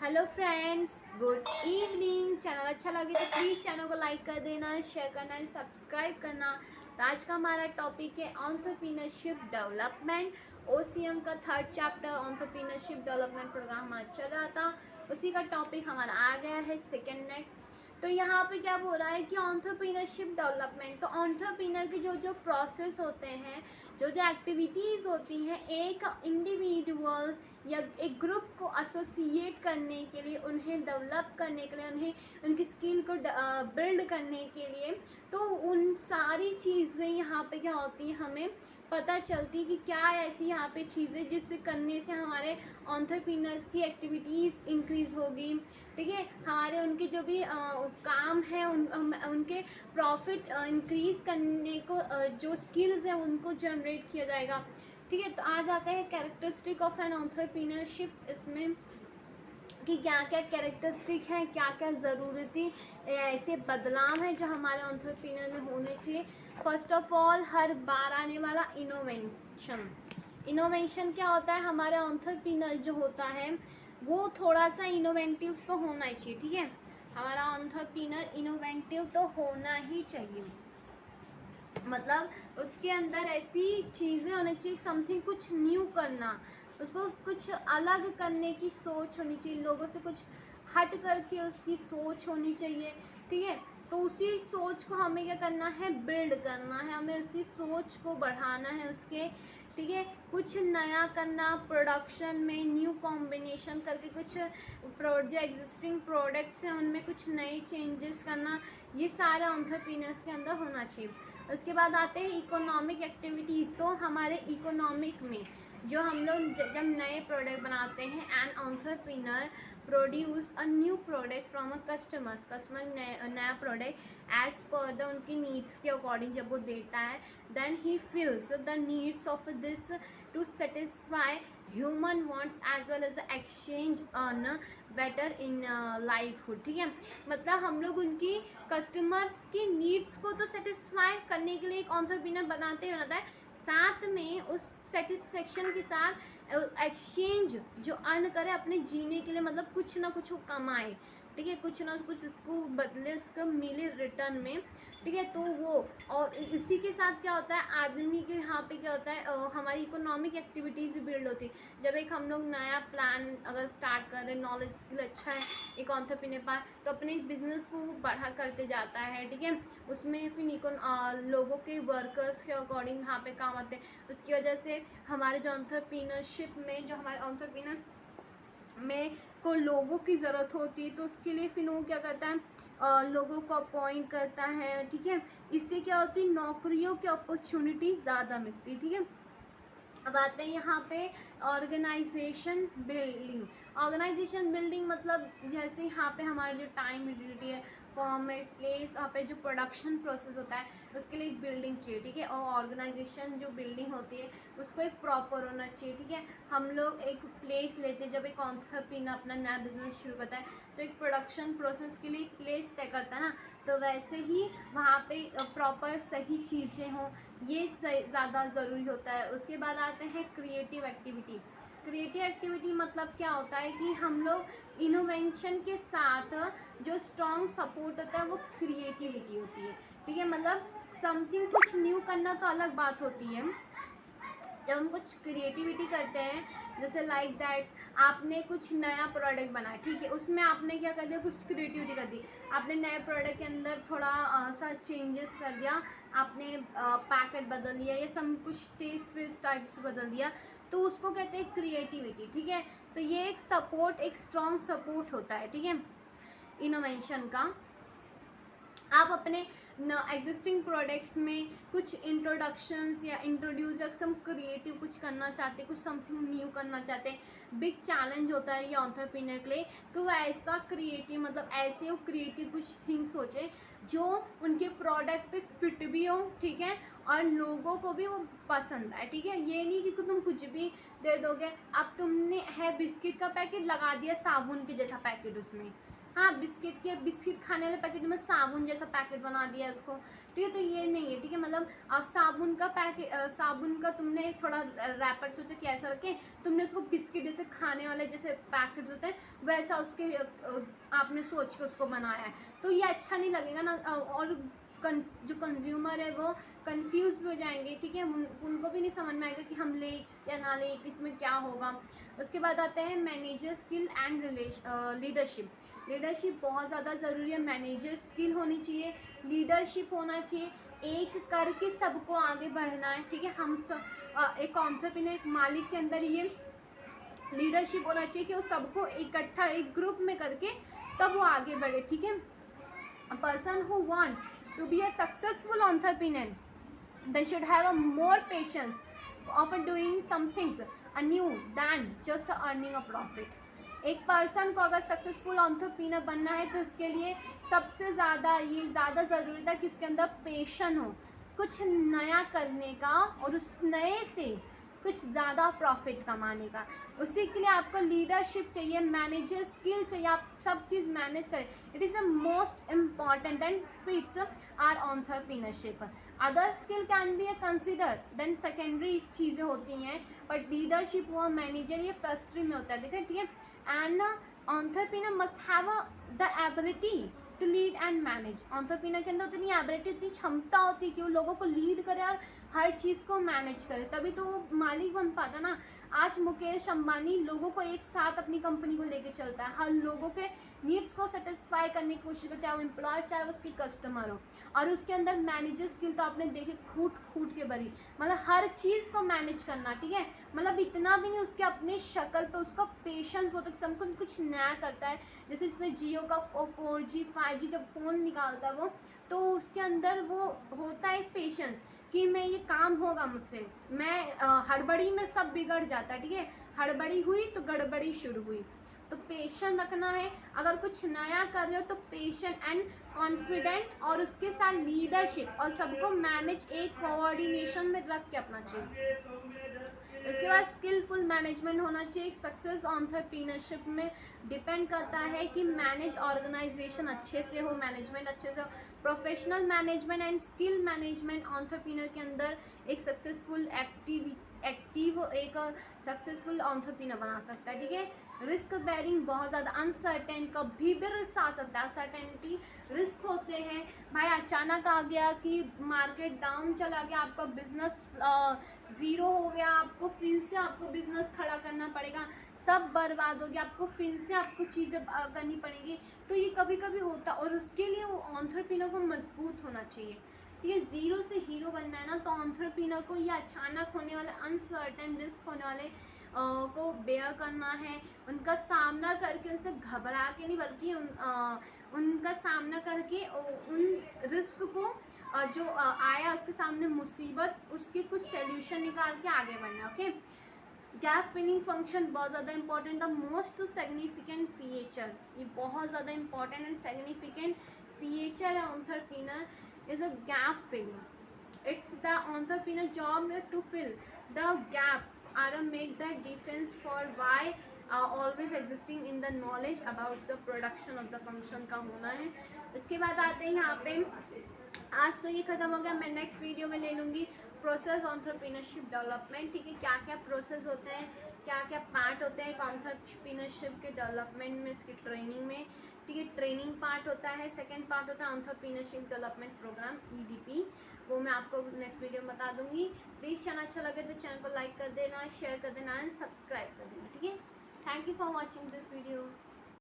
Hello friends, good evening. Channel अच्छा लगे तो प्लीज़ चैनल को लाइक कर देना, शेयर करना, सब्सक्राइब करना। तो आज का हमारा टॉपिक है एंटरप्रेन्योरशिप डेवलपमेंट। ओसीएम का third chapter entrepreneurship development programme हमारा चल रहा था, उसी का टॉपिक हमारा आ गया है सेकेंड नेक्स्ट। तो यहाँ पे क्या बोल रहा है कि एंटरप्रेन्योरशिप डेवलपमेंट, तो एंटरप्रेन्योर के जो प्रोसेस होते हैं, जो एक्टिविटीज़ होती हैं, एक इंडिविजुअल्स या एक ग्रुप को एसोसिएट करने के लिए, उन्हें डेवलप करने के लिए, उन्हें उनकी स्किल को बिल्ड करने के लिए, तो उन सारी चीज़ें यहाँ पे क्या होती हैं, हमें पता चलती कि क्या ऐसी यहाँ पे चीज़ें जिससे करने से हमारे एंटरप्रेन्योर्स की एक्टिविटीज़ इंक्रीज़ होगी। ठीक है, हमारे उनके जो भी काम है उनके प्रॉफिट इंक्रीज़ करने को जो स्किल्स हैं उनको जनरेट किया जाएगा। ठीक है, तो आज आता है कैरेक्टरिस्टिक ऑफ एन एंटरप्रेन्योरशिप, इसमें कि क्या क्या कैरेक्टरिस्टिक हैं, क्या क्या ज़रूरती ऐसे बदलाव हैं जो हमारे एंटरप्रेन्योर में होने चाहिए। फर्स्ट ऑफ ऑल, हर बार आने वाला इनोवेशन। इनोवेशन क्या होता है, हमारा एंटरप्रेन्योर जो होता है वो थोड़ा सा इनोवेटिव तो होना ही चाहिए। ठीक है, हमारा एंटरप्रेन्योर इनोवेटिव तो होना ही चाहिए, मतलब उसके अंदर ऐसी चीज़ें होनी चाहिए, समथिंग कुछ न्यू करना, उसको कुछ अलग करने की सोच होनी चाहिए, लोगों से कुछ हट करके उसकी सोच होनी चाहिए। ठीक है, तो उसी सोच को हमें क्या करना है, बिल्ड करना है, हमें उसी सोच को बढ़ाना है उसके। ठीक है, कुछ नया करना, प्रोडक्शन में न्यू कॉम्बिनेशन करके कुछ जो एग्जिस्टिंग प्रोडक्ट्स हैं उनमें कुछ नए चेंजेस करना, ये सारा एंटरप्रेन्योर्स के अंदर होना चाहिए। उसके बाद आते हैं इकोनॉमिक एक्टिविटीज़। तो हमारे इकोनॉमिक में जो हम लोग जब नए प्रोडक्ट बनाते हैं, an entrepreneur produce a new product from a customer नया प्रोडक्ट एज पर द उनकी नीड्स के अकॉर्डिंग जब वो देता है, then he feels the needs of this to satisfy human wants as well as the exchange earn better in livelihood. ठीक है, मतलब हम लोग उनकी कस्टमर्स की नीड्स को तो सेटिस्फाई करने के लिए एक एंटरप्रेन्योर बनाते है, साथ में उस सेटिस्फेक्शन के साथ एक्सचेंज जो अर्न करे अपने जीने के लिए, मतलब कुछ ना कुछ वो कमाए। ठीक है, कुछ ना कुछ उसको बदले, उसको मिले रिटर्न में। ठीक है, तो वो और इसी के साथ क्या होता है, आदमी के यहाँ पे क्या होता है, हमारी इकोनॉमिक एक्टिविटीज़ भी बिल्ड होती है। जब एक हम लोग नया प्लान अगर स्टार्ट कर रहे हैं, नॉलेज स्किल अच्छा है एक एंटरप्रेन्योर पास, तो अपने बिजनेस को बढ़ा करते जाता है। ठीक है, उसमें फिर लोगों के वर्कर्स के अकॉर्डिंग यहाँ पे काम आते हैं। उसकी वजह से हमारे जो एंटरप्रेन्योरशिप में, जो हमारे एंटरप्रेन्योर में को लोगों की ज़रूरत होती है, तो उसके लिए फिर वो क्या करता है, लोगों को अपॉइंट करता है। ठीक है, इससे क्या होती है, नौकरियों की अपॉर्चुनिटी ज़्यादा मिलती है। ठीक है, अब आते हैं यहाँ पे ऑर्गेनाइजेशन बिल्डिंग। ऑर्गेनाइजेशन बिल्डिंग मतलब जैसे यहाँ पे हमारी जो टाइम यूटिलिटी है, फॉर्मेट, प्लेस, यहाँ पे जो प्रोडक्शन प्रोसेस होता है उसके लिए एक बिल्डिंग चाहिए। ठीक है, और ऑर्गेनाइजेशन जो बिल्डिंग होती है उसको एक प्रॉपर होना चाहिए। ठीक है, हम लोग एक प्लेस लेते हैं, जब एक एंटरप्रेन्योर अपना नया बिजनेस शुरू करता है तो एक प्रोडक्शन प्रोसेस के लिए एक प्लेस तय करता है ना, तो वैसे ही वहाँ पे प्रॉपर सही चीज़ें हों, ये ज़्यादा ज़रूरी होता है। उसके बाद आते हैं क्रिएटिव एक्टिविटी। क्रिएटिव एक्टिविटी मतलब क्या होता है कि हम लोग इनोवेशन के साथ जो स्ट्रॉन्ग सपोर्ट होता है वो क्रिएटिविटी होती है। ठीक है, मतलब समथिंग कुछ न्यू करना तो अलग बात होती है, जब हम कुछ क्रिएटिविटी करते हैं, जैसे लाइक दैट आपने कुछ नया प्रोडक्ट बनाया। ठीक है, उसमें आपने क्या कर दिया, कुछ क्रिएटिविटी कर दी, आपने नए प्रोडक्ट के अंदर थोड़ा सा चेंजेस कर दिया, आपने पैकेट बदल दिया, ये सब कुछ टेस्ट वेस्ट टाइप से बदल दिया, तो उसको कहते हैं क्रिएटिविटी। ठीक है, तो ये एक सपोर्ट, एक स्ट्रॉन्ग सपोर्ट होता है। ठीक है, इनोवेशन का आप अपने एग्जिस्टिंग प्रोडक्ट्स में कुछ इंट्रोडक्शंस या इंट्रोड्यूस या सम क्रिएटिव कुछ करना चाहते हैं, कुछ समथिंग न्यू करना चाहते हैं। बिग चैलेंज होता है ये एंटरप्रेन्योर के लिए कि वो ऐसा क्रिएटिव, मतलब ऐसे वो क्रिएटिव कुछ थिंग्स सोचे जो उनके प्रोडक्ट पे फिट भी हो। ठीक है, और लोगों को भी वो पसंद आए। ठीक है, ये नहीं कि तुम कुछ भी दे दोगे। अब तुमने है बिस्किट का पैकेट लगा दिया साबुन के जैसा पैकेट उसमें, हाँ बिस्किट खाने वाले पैकेट में साबुन जैसा पैकेट बना दिया उसको। ठीक है। तो ये नहीं है, ठीक है। मतलब आप साबुन का पैकेट, साबुन का तुमने थोड़ा रैपर सोचा कि ऐसा रखें, तुमने उसको बिस्किट जैसे खाने वाले जैसे पैकेट होते हैं वैसा उसके आपने सोच के उसको बनाया है, तो ये अच्छा नहीं लगेगा ना। और जो कंज्यूमर है वो कंफ्यूज भी हो जाएंगे, ठीक है। उनको भी नहीं समझ में आएगा कि हम ले या ना ले, इसमें क्या होगा। उसके बाद आते हैं manager skill and leadership. Leadership बहुत ज़्यादा ज़रूरी है, मैनेजर स्किल होनी चाहिए, लीडरशिप होना चाहिए, एक करके सबको आगे बढ़ना है, ठीक है। हम सब एक एंटरप्रेन्योर, एक मालिक के अंदर ये लीडरशिप होना चाहिए कि वो सबको इकट्ठा एक ग्रुप में करके तब वो आगे बढ़े, ठीक है। A person who want to be a successful entrepreneur, they should have a more patience of doing some things new than just earning a profit. एक पर्सन को अगर सक्सेसफुल एंटरप्रेन्योर बनना है तो उसके लिए सबसे ज़्यादा ये ज़्यादा ज़रूरी था कि उसके अंदर पेशन हो कुछ नया करने का और उस नए से कुछ ज़्यादा प्रॉफिट कमाने का। उसी के लिए आपको लीडरशिप चाहिए, मैनेजर स्किल चाहिए, आप सब चीज़ मैनेज करें। It is the most important and fits are entrepreneurship. Other skill can be a consider then secondary चीज़ें होती हैं, बट लीडरशिप हुआ, मैनेजर, ये फर्स्टरी में होता है, देखें, ठीक है। And entrepreneur must have the ability to lead and manage. Entrepreneur के अंदर उतनी एबिलिटी, उतनी क्षमता होती है कि वो लोगों को लीड करे और हर चीज़ को मैनेज करे, तभी तो वो मालिक बन पाता ना। आज मुकेश अंबानी लोगों को एक साथ अपनी कंपनी को लेके चलता है, हर लोगों के नीड्स को सेटिस्फाई करने की कोशिश करे, चाहे वो एम्प्लॉय चाहे वो उसकी कस्टमर हो। और उसके अंदर मैनेजर स्किल तो आपने देखे खूट खूट के भरी, मतलब हर चीज़ को मैनेज करना, ठीक है। मतलब इतना भी नहीं, उसके अपने शक्ल पे उसका पेशेंस बहुत, सब कुछ नया करता है। जैसे जिसने जियो का 4G 5G जब फ़ोन निकालता है वो, तो उसके अंदर वो होता है पेशेंस कि मैं ये काम होगा मुझसे, मैं हड़बड़ी में सब बिगड़ जाता है, ठीक है। हड़बड़ी हुई तो गड़बड़ी शुरू हुई, तो पेशेंस रखना है। अगर कुछ नया कर रहे हो तो पेशेंस एंड कॉन्फिडेंट, और उसके साथ लीडरशिप और सबको मैनेज एक कोऑर्डिनेशन में रख के अपना चाहिए। इसके बाद स्किलफुल मैनेजमेंट होना चाहिए। सक्सेस एंटरप्रेन्योरशिप में डिपेंड करता है कि मैनेज ऑर्गेनाइजेशन अच्छे से हो, मैनेजमेंट अच्छे से हो। Professional management and skill management entrepreneur के अंदर एक सक्सेसफुल एक्टिव एक सक्सेसफुल एंटरप्रेन्योर बना सकता है, ठीक है। रिस्क बेरिंग बहुत ज़्यादा, अनसर्टेन, कभी भी रिस्क आ सकता है, अनसर्टेनिटी रिस्क होते हैं भाई। अचानक आ गया कि मार्केट डाउन चला गया, आपका बिजनेस ज़ीरो हो गया, आपको फिर से आपको बिजनेस खड़ा करना पड़ेगा, सब बर्बाद हो गया, आपको फिर से आपको चीज़ें करनी पड़ेगी, तो ये कभी कभी होता। और उसके लिए वो एंटरप्रेन्योर को मजबूत होना चाहिए, ठीक है। ज़ीरो से हीरो बनना है ना, तो एंटरप्रेन्योर को ये अचानक होने वाले अनसर्टेन रिस्क होने वाले को बेयर करना है, उनका सामना करके, उनसे घबरा के नहीं बल्कि उनका सामना करके उन रिस्क को जो आया उसके सामने मुसीबत, उसके कुछ सोल्यूशन निकाल के आगे बढ़ना, ओके। गैप फिलिंग फंक्शन बहुत ज़्यादा important, the most significant feature, ये बहुत ज़्यादा इंपॉर्टेंट एंड सिग्निफिकेंट फीचर है entrepreneur is a gap filling. It's the entrepreneur job to fill the gap or make the difference for why always existing in the knowledge about the production of the function का होना है। इसके बाद आते हैं यहाँ पे, आज तो ये ख़त्म हो गया, मैं नेक्स्ट वीडियो में ले लूँगी प्रोसेस एंटरप्रेन्योरशिप डेवलपमेंट, ठीक है। क्या क्या प्रोसेस होते हैं, क्या क्या पार्ट होते हैं एंटरप्रेन्योरशिप के डेवलपमेंट में, इसकी ट्रेनिंग में, ठीक है। ट्रेनिंग पार्ट होता है, सेकंड पार्ट होता है एंटरप्रेन्योरशिप डेवलपमेंट प्रोग्राम EDP, वो मैं आपको नेक्स्ट वीडियो में बता दूंगी। प्लीज़ चैनल अच्छा लगे तो चैनल को लाइक कर देना, शेयर कर देना एंड सब्सक्राइब कर देना, ठीक है। Thank you for watching this video.